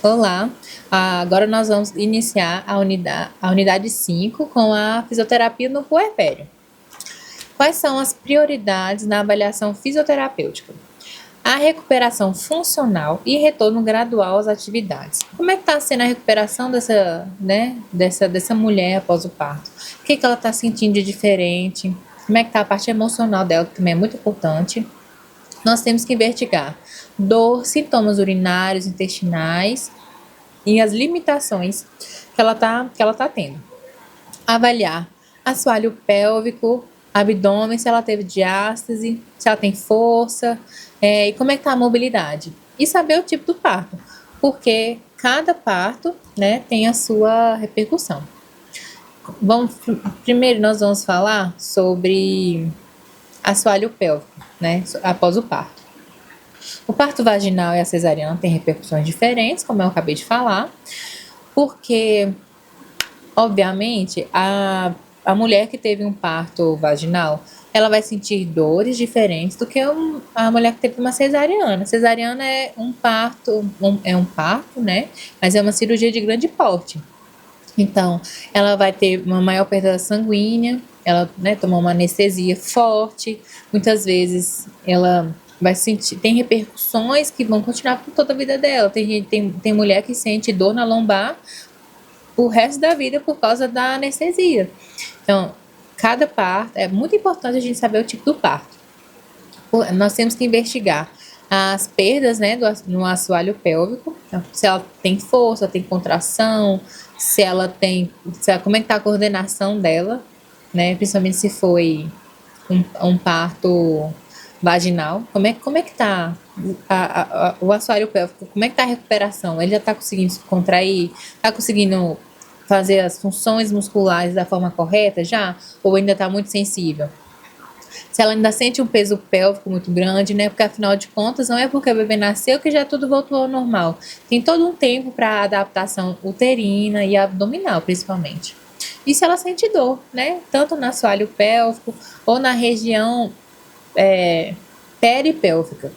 Olá, agora nós vamos iniciar a unidade 5 com a fisioterapia no puerpério. Quais são as prioridades na avaliação fisioterapêutica? A recuperação funcional e retorno gradual às atividades. Como é que está sendo a recuperação dessa mulher após o parto? O que ela está sentindo de diferente? Como é que está a parte emocional dela, que também é muito importante. Nós temos que investigar dor, sintomas urinários, intestinais e as limitações que ela tá tendo. Avaliar assoalho pélvico, abdômen, se ela teve diástase, se ela tem força, e como é que tá a mobilidade. E saber o tipo do parto, porque cada parto, né, tem a sua repercussão. Primeiro nós vamos falar sobre assoalho pélvico, né, após o parto. O parto vaginal e a cesariana têm repercussões diferentes, como eu acabei de falar, porque, obviamente, a mulher que teve um parto vaginal, ela vai sentir dores diferentes do que a mulher que teve uma cesariana. Cesariana é um parto, né? Mas é uma cirurgia de grande porte. Então, ela vai ter uma maior perda sanguínea, ela, né, tomou uma anestesia forte, muitas vezes ela vai sentir, tem repercussões que vão continuar por toda a vida dela. Tem mulher que sente dor na lombar o resto da vida por causa da anestesia. Então, cada parto, é muito importante a gente saber o tipo do parto. Nós temos que investigar as perdas, né, no assoalho pélvico, se ela tem força, tem contração, como é que tá a coordenação dela, né, principalmente se foi um parto vaginal, como é que tá o assoalho pélvico, como é que tá a recuperação, ele já tá conseguindo se contrair, tá conseguindo fazer as funções musculares da forma correta já, ou ainda tá muito sensível? Se ela ainda sente um peso pélvico muito grande, né? Porque afinal de contas, não é porque o bebê nasceu que já tudo voltou ao normal. Tem todo um tempo para adaptação uterina e abdominal, principalmente. E se ela sente dor, né? Tanto no assoalho pélvico ou na região peripélvica.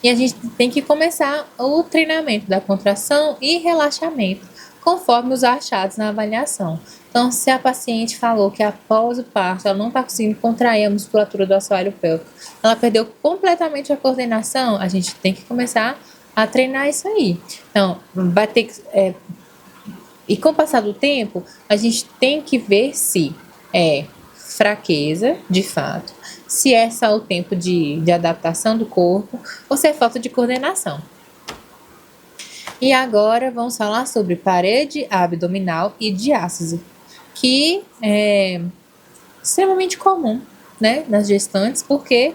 E a gente tem que começar o treinamento da contração e relaxamento, conforme os achados na avaliação. Então, se a paciente falou que após o parto ela não está conseguindo contrair a musculatura do assoalho pélvico, ela perdeu completamente a coordenação, a gente tem que começar a treinar isso aí. Então, vai ter que... e com o passar do tempo, a gente tem que ver se é fraqueza, de fato, se é só o tempo de adaptação do corpo ou se é falta de coordenação. E agora vamos falar sobre parede abdominal e diástase, que é extremamente comum, né, nas gestantes, porque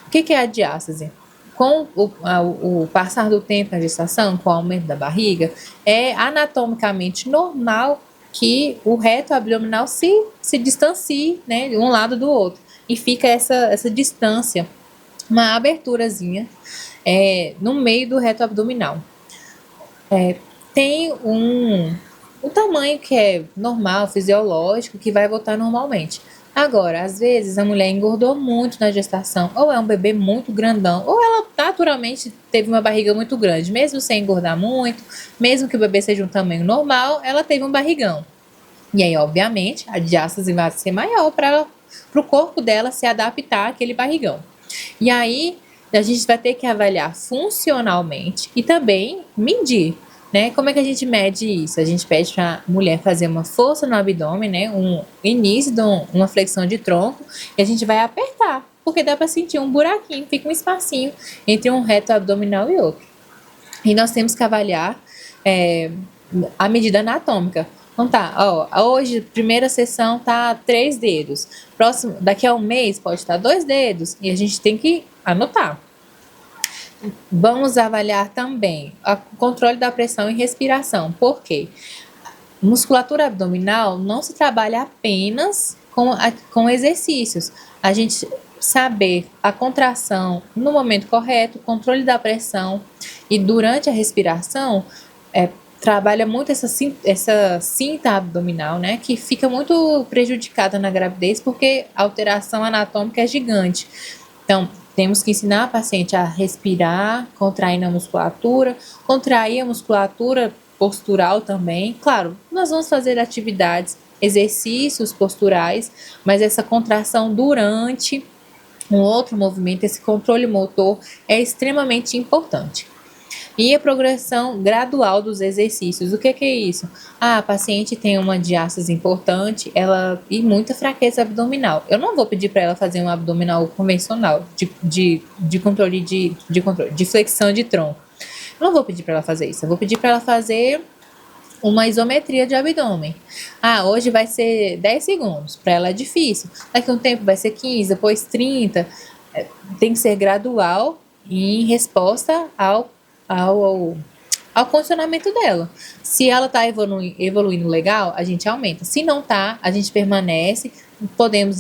o que é a diástase? Com o passar do tempo na gestação, com o aumento da barriga, é anatomicamente normal que o reto abdominal se distancie, né, de um lado do outro, e fica essa distância, uma aberturazinha no meio do reto abdominal. Tem um tamanho que é normal, fisiológico, que vai voltar normalmente. Agora, às vezes a mulher engordou muito na gestação, ou é um bebê muito grandão, ou ela naturalmente teve uma barriga muito grande, mesmo sem engordar muito, mesmo que o bebê seja um tamanho normal, ela teve um barrigão. E aí, obviamente, a diástase vai ser maior para o corpo dela se adaptar àquele barrigão. E aí, a gente vai ter que avaliar funcionalmente e também medir, né? Como é que a gente mede isso? A gente pede para a mulher fazer uma força no abdômen, né? Um início de uma flexão de tronco, e a gente vai apertar, porque dá para sentir um buraquinho, fica um espacinho entre um reto abdominal e outro. E nós temos que avaliar a medida anatômica. Então tá, ó, hoje, primeira sessão tá 3 dedos. Daqui a um mês pode estar 2 dedos, e a gente tem que anotar. Vamos avaliar também o controle da pressão e respiração. Por quê? Musculatura abdominal não se trabalha apenas com exercícios. A gente saber a contração no momento correto, controle da pressão e durante a respiração, trabalha muito essa cinta abdominal, né, que fica muito prejudicada na gravidez porque a alteração anatômica é gigante. Então, Temos que ensinar a paciente a respirar, contraindo a musculatura, contrair a musculatura postural também. Claro, nós vamos fazer atividades, exercícios posturais, mas essa contração durante um outro movimento, esse controle motor é extremamente importante. E a progressão gradual dos exercícios. O que é isso? A paciente tem uma diástase importante e muita fraqueza abdominal. Eu não vou pedir para ela fazer um abdominal convencional de controle de flexão de tronco. Eu não vou pedir para ela fazer isso. Eu vou pedir para ela fazer uma isometria de abdômen. Hoje vai ser 10 segundos. Para ela é difícil. Daqui a um tempo vai ser 15, depois 30. Tem que ser gradual em resposta ao condicionamento dela. Se ela está evoluindo legal, a gente aumenta. Se não está, a gente permanece. Podemos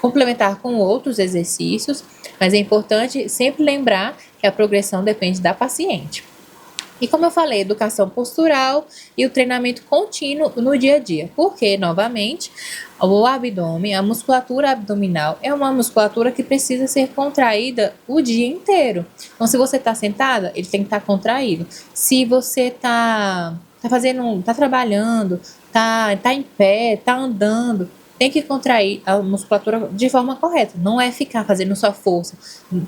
complementar com outros exercícios, mas é importante sempre lembrar que a progressão depende da paciente. E como eu falei, educação postural e o treinamento contínuo no dia a dia. Porque, novamente, o abdômen, a musculatura abdominal é uma musculatura que precisa ser contraída o dia inteiro. Então, se você está sentada, ele tem que estar contraído. Se você está trabalhando, está em pé, está andando, tem que contrair a musculatura de forma correta. Não é ficar fazendo só força,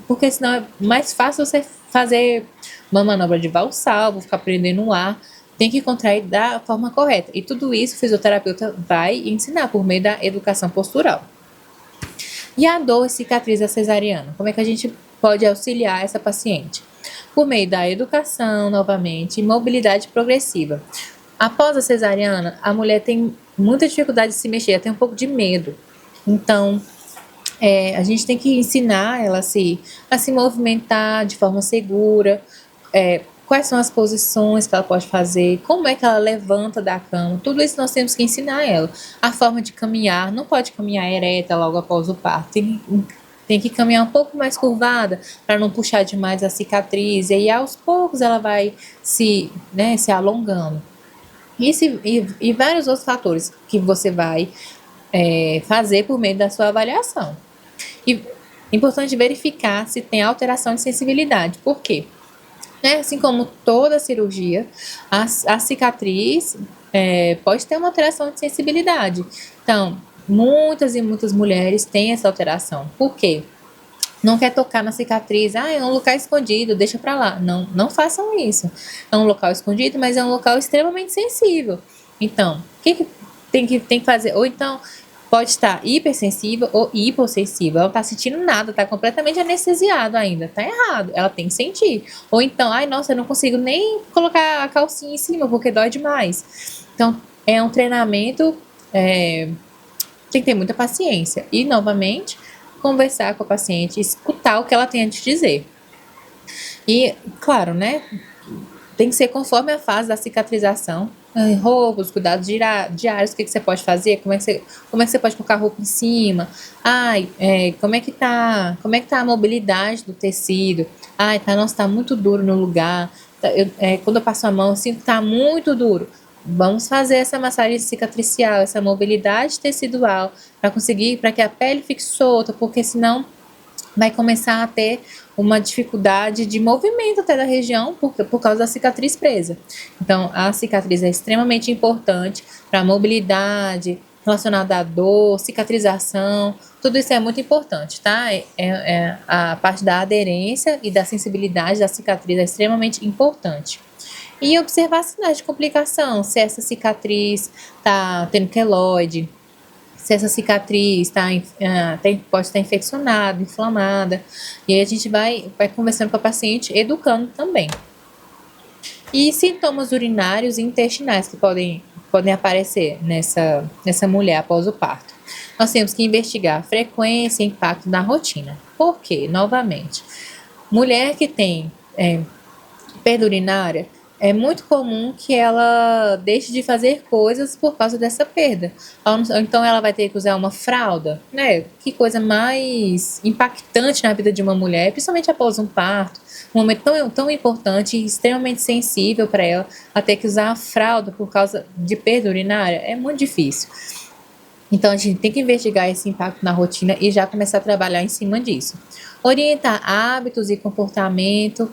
porque senão é mais fácil você fazer uma manobra de valsalvo, ficar prendendo o ar. Tem que contrair da forma correta. E tudo isso o fisioterapeuta vai ensinar por meio da educação postural. E a dor e cicatriz da cesariana? Como é que a gente pode auxiliar essa paciente? Por meio da educação, novamente, e mobilidade progressiva. Após a cesariana, a mulher tem muita dificuldade de se mexer, ela tem um pouco de medo. Então, a gente tem que ensinar ela a se movimentar de forma segura, quais são as posições que ela pode fazer, como é que ela levanta da cama, tudo isso nós temos que ensinar ela. A forma de caminhar, não pode caminhar ereta logo após o parto, tem que caminhar um pouco mais curvada para não puxar demais a cicatriz, e aí aos poucos ela vai se alongando. E vários outros fatores que você vai fazer por meio da sua avaliação. E importante verificar se tem alteração de sensibilidade. Por quê? Assim como toda cirurgia, a cicatriz pode ter uma alteração de sensibilidade. Então, muitas e muitas mulheres têm essa alteração. Por quê? Não quer tocar na cicatriz, é um local escondido, deixa pra lá. Não, não façam isso. É um local escondido, mas é um local extremamente sensível. Então, o que tem que fazer? Ou então, pode estar hipersensível ou hipossensível. Ela não tá sentindo nada, tá completamente anestesiado ainda. Tá errado, ela tem que sentir. Ou então, nossa, eu não consigo nem colocar a calcinha em cima porque dói demais. Então, é um treinamento, tem que ter muita paciência. E, novamente, conversar com a paciente, escutar o que ela tem a te dizer. E, claro, né, tem que ser conforme a fase da cicatrização. Roupas, cuidados diários, o que você pode fazer, como é que você pode colocar a roupa em cima, como é que tá a mobilidade do tecido, nossa, tá muito duro no lugar, quando eu passo a mão, eu sinto que tá muito duro. Vamos fazer essa massagem cicatricial, essa mobilidade tecidual, para que a pele fique solta, porque senão vai começar a ter uma dificuldade de movimento até da região por causa da cicatriz presa. Então, a cicatriz é extremamente importante para a mobilidade, relacionada à dor, cicatrização, tudo isso é muito importante, tá? A parte da aderência e da sensibilidade da cicatriz é extremamente importante. E observar sinais de complicação, se essa cicatriz está tendo queloide, se essa cicatriz pode estar infeccionada, inflamada. E aí a gente vai conversando com a paciente, educando também. E sintomas urinários e intestinais que podem aparecer nessa mulher após o parto. Nós temos que investigar a frequência e impacto na rotina. Por quê? Novamente, mulher que tem perda urinária, é muito comum que ela deixe de fazer coisas por causa dessa perda. Então ela vai ter que usar uma fralda, né? Que coisa mais impactante na vida de uma mulher, principalmente após um parto. Um momento tão importante e extremamente sensível para ela ter que usar a fralda por causa de perda urinária. É muito difícil. Então, a gente tem que investigar esse impacto na rotina e já começar a trabalhar em cima disso. Orientar hábitos e comportamento,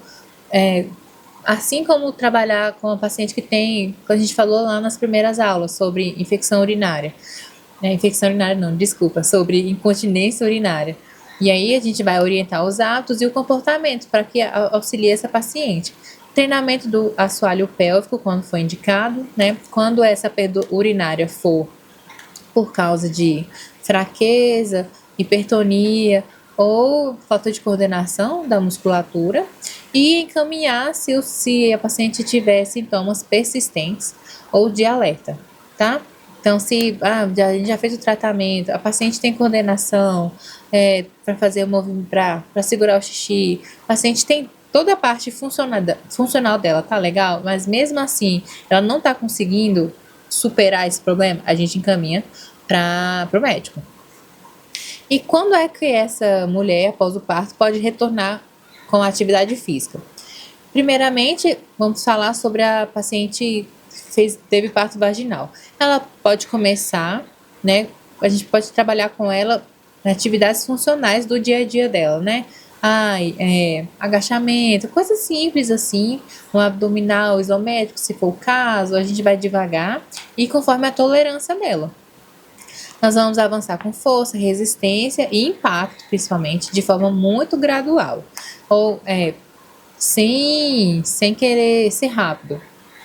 assim como trabalhar com a paciente que tem, que a gente falou lá nas primeiras aulas, sobre infecção urinária. Infecção urinária não, desculpa, sobre incontinência urinária. E aí a gente vai orientar os hábitos e o comportamento para que auxilie essa paciente. Treinamento do assoalho pélvico, quando for indicado, né? Quando essa perda urinária for por causa de fraqueza, hipertonia ou falta de coordenação da musculatura, e encaminhar se a paciente tiver sintomas persistentes ou de alerta, tá? Então, se a gente já fez o tratamento, a paciente tem coordenação para fazer o movimento, para segurar o xixi, a paciente tem toda a parte funcional dela, tá legal? Mas mesmo assim, ela não tá conseguindo superar esse problema, a gente encaminha para o médico. E quando é que essa mulher, após o parto, pode retornar com a atividade física? Primeiramente, vamos falar sobre a paciente que teve parto vaginal. Ela pode começar, né? A gente pode trabalhar com ela nas atividades funcionais do dia a dia dela, né? Agachamento, coisas simples assim, um abdominal isométrico, se for o caso, a gente vai devagar e conforme a tolerância dela. Nós vamos avançar com força, resistência e impacto, principalmente, de forma muito gradual. Ou sem querer ser rápido.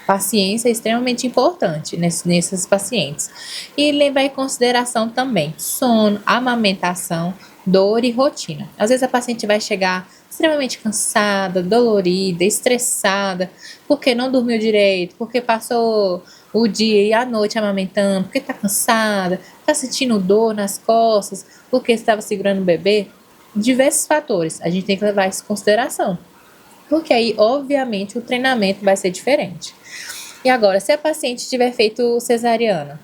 Paciência é extremamente importante nesses pacientes. E levar em consideração também sono, amamentação, dor e rotina. Às vezes a paciente vai chegar extremamente cansada, dolorida, estressada, porque não dormiu direito, porque passou o dia e a noite amamentando, porque está cansada, está sentindo dor nas costas, porque estava segurando o bebê. Diversos fatores, a gente tem que levar isso em consideração. Porque aí, obviamente, o treinamento vai ser diferente. E agora, se a paciente tiver feito cesariana,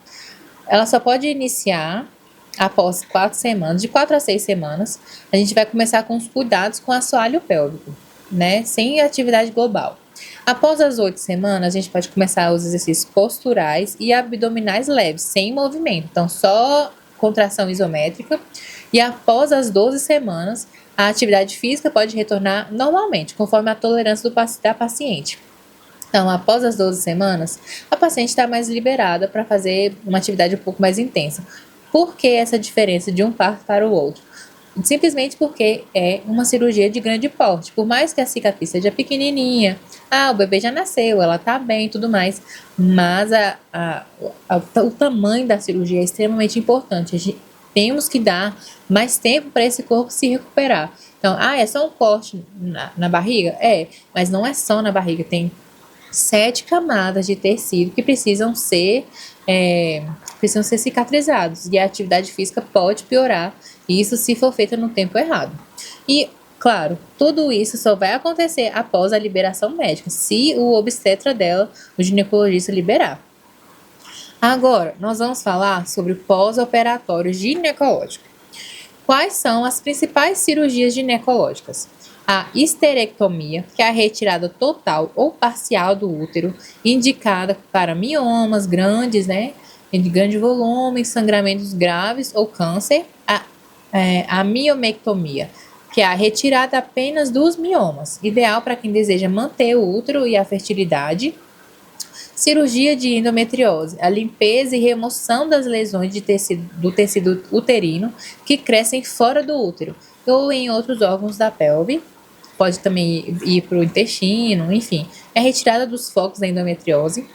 ela só pode iniciar após 4 semanas, de 4 a 6 semanas, a gente vai começar com os cuidados com assoalho pélvico, né? Sem atividade global. Após as 8 semanas, a gente pode começar os exercícios posturais e abdominais leves, sem movimento. Então, só contração isométrica. E após as 12 semanas, a atividade física pode retornar normalmente, conforme a tolerância da paciente. Então, após as 12 semanas, a paciente está mais liberada para fazer uma atividade um pouco mais intensa. Por que essa diferença de um parto para o outro? Simplesmente porque é uma cirurgia de grande porte. Por mais que a cicatriz seja pequenininha, o bebê já nasceu, ela tá bem e tudo mais, mas o tamanho da cirurgia é extremamente importante. Temos que dar mais tempo para esse corpo se recuperar. Então, é só um corte na barriga? Mas não é só na barriga, tem 7 camadas de tecido que precisam ser cicatrizados, e a atividade física pode piorar isso se for feita no tempo errado. E, claro, tudo isso só vai acontecer após a liberação médica, se o obstetra dela, o ginecologista, liberar. Agora, nós vamos falar sobre o pós-operatório ginecológico. Quais são as principais cirurgias ginecológicas? A histerectomia, que é a retirada total ou parcial do útero, indicada para miomas grandes, de grande volume, sangramentos graves ou câncer. A miomectomia, que é a retirada apenas dos miomas, ideal para quem deseja manter o útero e a fertilidade. Cirurgia de endometriose, a limpeza e remoção das lesões do tecido uterino que crescem fora do útero ou em outros órgãos da pelve. Pode também ir para o intestino, enfim. É a retirada dos focos da endometriose.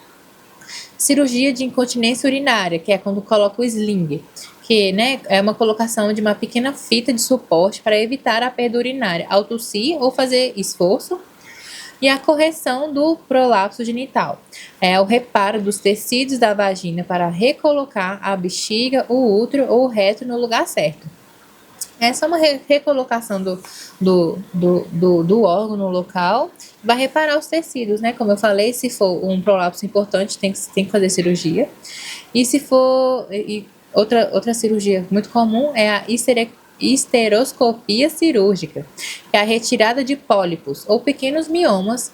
Cirurgia de incontinência urinária, que é quando coloca o sling, que é uma colocação de uma pequena fita de suporte para evitar a perda urinária ao tossir ou fazer esforço. E a correção do prolapso genital. É o reparo dos tecidos da vagina para recolocar a bexiga, o útero ou o reto no lugar certo. Essa é uma recolocação do órgão no local, vai reparar os tecidos, Como eu falei, se for um prolapso importante, tem que fazer cirurgia. E se for... outra cirurgia muito comum é a histeroscopia cirúrgica, que é a retirada de pólipos ou pequenos miomas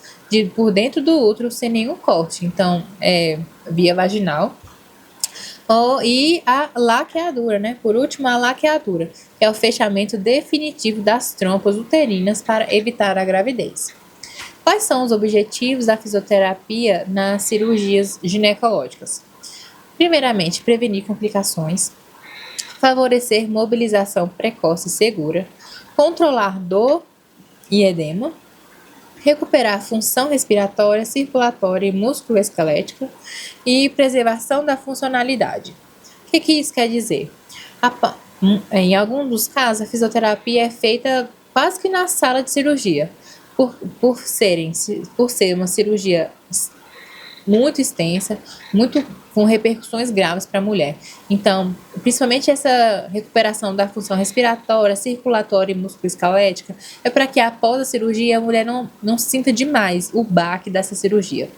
por dentro do útero sem nenhum corte, então via vaginal. E a laqueadura, né? Por último, a laqueadura, que é o fechamento definitivo das trompas uterinas para evitar a gravidez. Quais são os objetivos da fisioterapia nas cirurgias ginecológicas? Primeiramente, prevenir complicações, favorecer mobilização precoce e segura, controlar dor e edema, recuperar a função respiratória, circulatória e musculoesquelética e preservação da funcionalidade. O que isso quer dizer? Em alguns dos casos, a fisioterapia é feita quase que na sala de cirurgia, por ser uma cirurgia muito extensa, muito com repercussões graves para a mulher. Então, principalmente essa recuperação da função respiratória, circulatória e musculoesquelética é para que após a cirurgia a mulher não sinta demais o baque dessa cirurgia,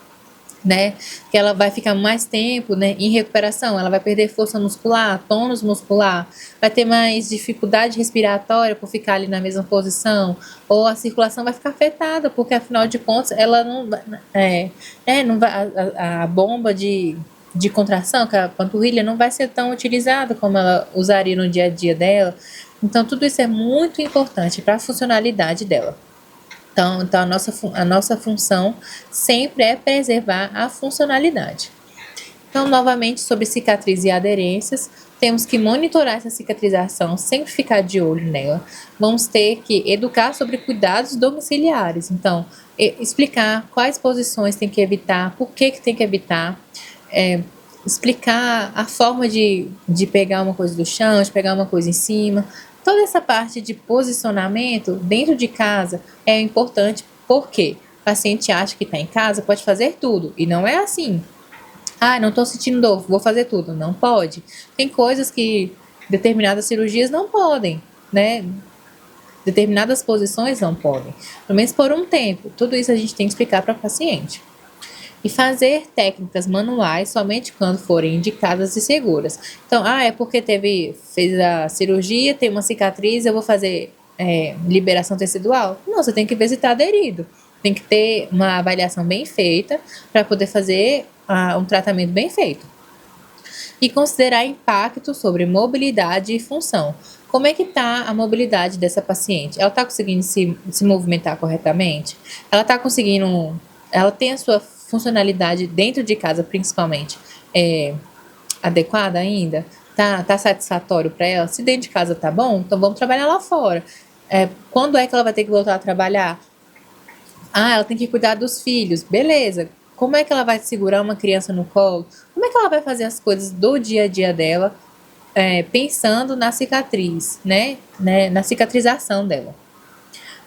né? Que ela vai ficar mais tempo, né, em recuperação, ela vai perder força muscular, tônus muscular, vai ter mais dificuldade respiratória por ficar ali na mesma posição, ou a circulação vai ficar afetada, porque afinal de contas ela não vai, não vai a bomba de contração, que a panturrilha não vai ser tão utilizada como ela usaria no dia a dia dela. Então tudo isso é muito importante para a funcionalidade dela. Então a nossa função sempre é preservar a funcionalidade. Então, novamente, sobre cicatriz e aderências, temos que monitorar essa cicatrização, sempre ficar de olho nela. Vamos ter que educar sobre cuidados domiciliares. Então, explicar quais posições tem que evitar, por que tem que evitar, explicar a forma de pegar uma coisa do chão, de pegar uma coisa em cima. Toda essa parte de posicionamento dentro de casa é importante porque o paciente acha que está em casa, pode fazer tudo. E não é assim. Não estou sentindo dor, vou fazer tudo. Não pode. Tem coisas que determinadas cirurgias não podem, né? Determinadas posições não podem. Pelo menos por um tempo. Tudo isso a gente tem que explicar para o paciente. E fazer técnicas manuais somente quando forem indicadas e seguras. Então, é porque fez a cirurgia, tem uma cicatriz, eu vou fazer liberação tecidual? Não, você tem que ver se está aderido. Tem que ter uma avaliação bem feita para poder fazer um tratamento bem feito. E considerar impacto sobre mobilidade e função. Como é que está a mobilidade dessa paciente? Ela está conseguindo se movimentar corretamente? Ela está conseguindo... Ela tem a sua funcionalidade dentro de casa, principalmente, adequada ainda? Tá satisfatório para ela? Se dentro de casa tá bom, então vamos trabalhar lá fora. Quando é que ela vai ter que voltar a trabalhar? Ela tem que cuidar dos filhos. Beleza. Como é que ela vai segurar uma criança no colo? Como é que ela vai fazer as coisas do dia a dia dela, pensando na cicatriz, né? Na cicatrização dela?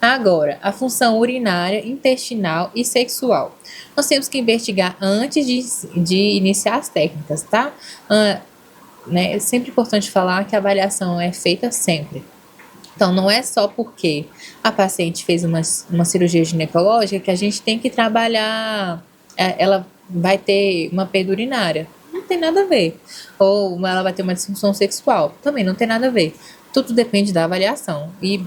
Agora, a função urinária, intestinal e sexual. Nós temos que investigar antes de iniciar as técnicas, tá? É sempre importante falar que a avaliação é feita sempre. Então, não é só porque a paciente fez uma cirurgia ginecológica que a gente tem que trabalhar, ela vai ter uma perda urinária. Não tem nada a ver. Ou ela vai ter uma disfunção sexual. Também não tem nada a ver. Tudo depende da avaliação. E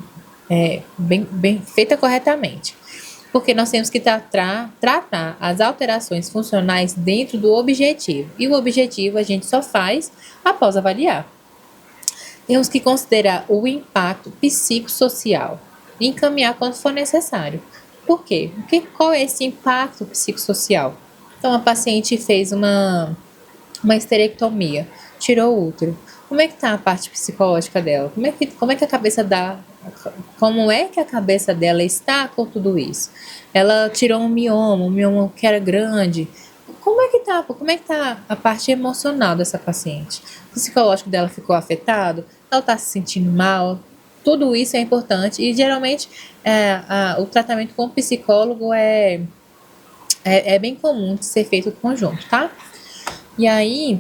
bem feita corretamente. Porque nós temos que tratar as alterações funcionais dentro do objetivo. E o objetivo a gente só faz após avaliar. Temos que considerar o impacto psicossocial e encaminhar quando for necessário. Por quê? Qual é esse impacto psicossocial? Então, a paciente fez uma esterectomia, tirou o útero. Como é que está a parte psicológica dela? Como é que a cabeça como é que a cabeça dela está com tudo isso? Ela tirou um mioma que era grande. Como é que tá a parte emocional dessa paciente? O psicológico dela ficou afetado? Ela está se sentindo mal? Tudo isso é importante e geralmente o tratamento com o psicólogo é bem comum de ser feito conjunto, tá? E aí,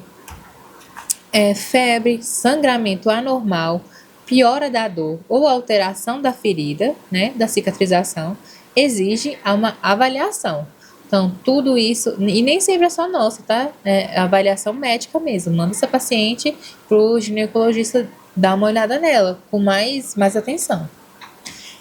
febre, sangramento anormal, piora da dor ou alteração da ferida, né, da cicatrização, exige uma avaliação. Então, tudo isso, e nem sempre é só nossa, tá? Avaliação médica mesmo. Manda essa paciente para o ginecologista dar uma olhada nela com mais atenção.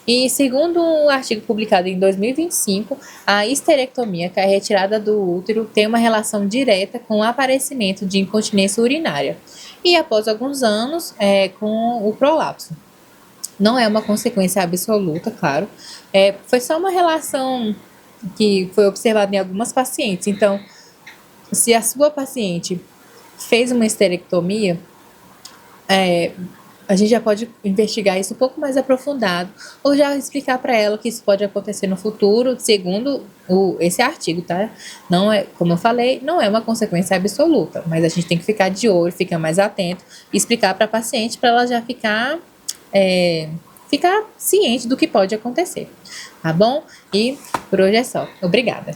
E segundo um artigo publicado em 2025, a histerectomia, que é a retirada do útero, tem uma relação direta com o aparecimento de incontinência urinária e após alguns anos com o prolapso. Não é uma consequência absoluta, claro. Foi só uma relação que foi observada em algumas pacientes. Então, se a sua paciente fez uma histerectomia, a gente já pode investigar isso um pouco mais aprofundado, ou já explicar para ela que isso pode acontecer no futuro, segundo esse artigo, tá? Não é, como eu falei, não é uma consequência absoluta, mas a gente tem que ficar de olho, ficar mais atento e explicar para a paciente para ela já ficar ciente do que pode acontecer, tá bom? E por hoje é só. Obrigada.